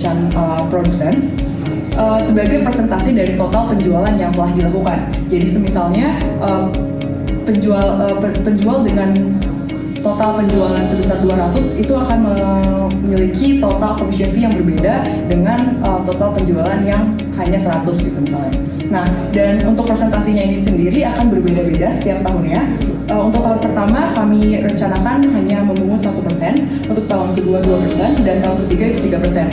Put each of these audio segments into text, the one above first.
merchant produsen sebagai persentase dari total penjualan yang telah dilakukan. Jadi semisalnya penjual dengan total penjualan sebesar 200 itu akan memiliki total commission fee yang berbeda dengan total penjualan yang hanya 100 gitu misalnya. Nah, dan untuk presentasinya ini sendiri akan berbeda-beda setiap tahunnya. Untuk tahun pertama kami rencanakan hanya memungut 1%, untuk tahun kedua 2%, dan tahun ketiga itu 3%.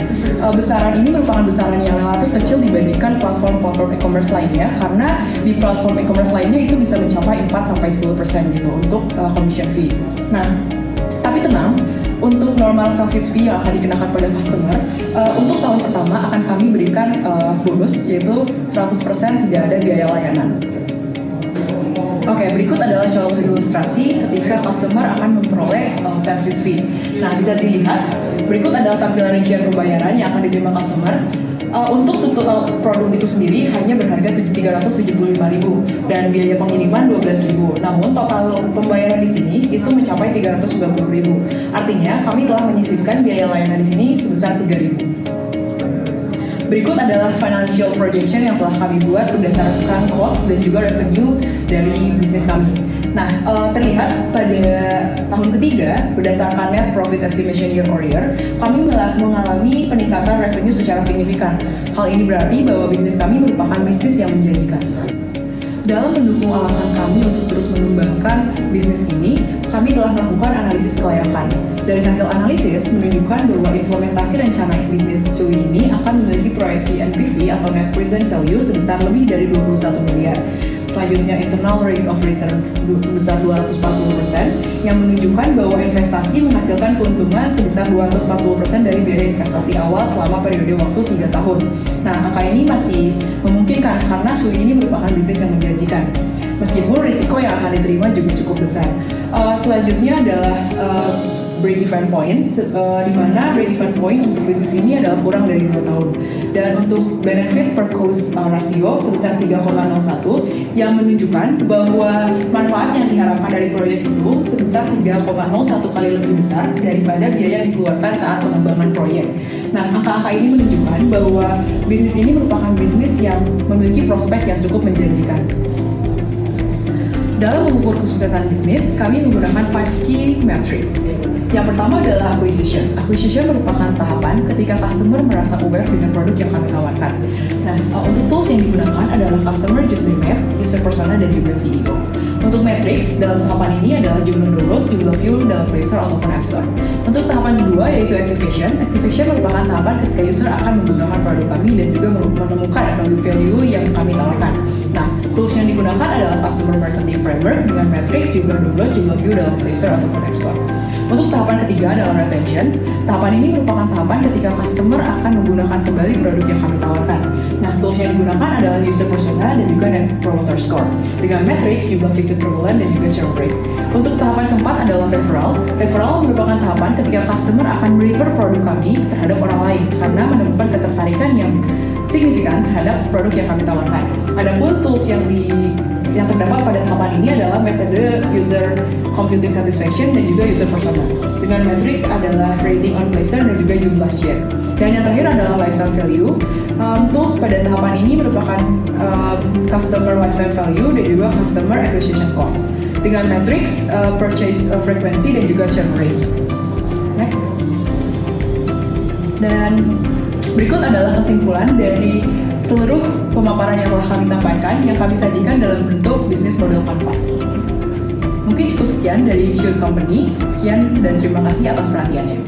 Besaran ini merupakan besaran yang relatif kecil dibandingkan platform e-commerce lainnya, karena di platform e-commerce lainnya itu bisa mencapai 4-10% gitu untuk commission fee. Nah, tapi tenang, untuk normal service fee yang akan dikenakan pada customer, untuk tahun pertama akan kami berikan bonus, yaitu 100% tidak ada biaya layanan. Oke, berikut adalah contoh ilustrasi ketika customer akan memperoleh service fee. Nah, bisa dilihat, berikut adalah tampilan rincian pembayaran yang akan diterima customer. Untuk subtotal produk itu sendiri hanya berharga 375.000 dan biaya pengiriman 12.000. Namun total pembayaran di sini itu mencapai 390.000. Artinya kami telah menyisipkan biaya layanan di sini sebesar 3.000. Berikut adalah financial projection yang telah kami buat berdasarkan cost dan juga revenue dari bisnis kami. Nah, terlihat pada tahun ketiga, berdasarkan net profit estimation year over year, kami mengalami peningkatan revenue secara signifikan. Hal ini berarti bahwa bisnis kami merupakan bisnis yang menjanjikan. Dalam mendukung alasan kami untuk terus mengembangkan bisnis ini, kami telah melakukan analisis kelayakan. Dari hasil analisis menunjukkan bahwa implementasi rencana bisnis SUI ini akan memiliki proyeksi NPV atau net present value sebesar lebih dari 21 miliar. Selanjutnya internal rate of return sebesar 240% yang menunjukkan bahwa investasi menghasilkan keuntungan sebesar 240% dari biaya investasi awal selama periode waktu 3 tahun. Nah, angka ini masih memungkinkan karena SUI ini merupakan bisnis yang menjanjikan. Meskipun risiko yang akan diterima juga cukup besar. Selanjutnya adalah break-even point, di mana break-even point untuk bisnis ini adalah kurang dari 2 tahun. Dan untuk benefit per cost ratio sebesar 3,01 yang menunjukkan bahwa manfaat yang diharapkan dari proyek itu sebesar 3,01 kali lebih besar daripada biaya yang dikeluarkan saat pengembangan proyek. Nah, angka-angka ini menunjukkan bahwa bisnis ini merupakan bisnis yang memiliki prospek yang cukup menjanjikan. Dalam mengukur kesuksesan bisnis, kami menggunakan 5 key metrics. Yang pertama adalah acquisition. Acquisition merupakan tahapan ketika customer merasa aware dengan produk yang kami tawarkan. Nah, untuk tools yang digunakan adalah customer journey map, user persona, dan juga CEO. Untuk metrics dalam tahapan ini adalah jumlah download, jumlah view dalam Play Store ataupun App Store. Untuk tahapan kedua yaitu activation. Activation merupakan tahapan ketika user akan menggunakan produk kami dan juga menemukan value yang kami tawarkan. Nah, tools yang digunakan adalah customer marketing framework dengan metrics, jumlah download, jumlah view dalam Play Store ataupun App Store. Untuk tahapan ketiga adalah retention. Tahapan ini merupakan tahapan ketika customer akan menggunakan kembali produk yang kami tawarkan. Nah, tools yang digunakan adalah user persona dan juga net promoter score dengan metrics, jumlah visit per bulan, dan juga churn rate. Untuk tahapan keempat adalah referral. Referral merupakan tahapan ketika customer akan merefer produk kami terhadap orang lain karena menemukan ketertarikan yang signifikan terhadap produk yang kami tawarkan. Adapun tools yang terdapat pada tahapan ini adalah metode user computing satisfaction dan juga user persona. Dengan matrix adalah rating on Play Store dan juga jumlah share. Dan yang terakhir adalah lifetime value. Tools pada tahapan ini merupakan customer lifetime value dan juga customer acquisition cost. Dengan matrix purchase frequency dan juga churn rate. Next. Dan berikut adalah kesimpulan dari seluruh pemaparan yang telah kami sampaikan yang kami sajikan dalam bentuk bisnis model kanvas. Mungkin cukup sekian dari Shoot Company. Sekian dan terima kasih atas perhatiannya.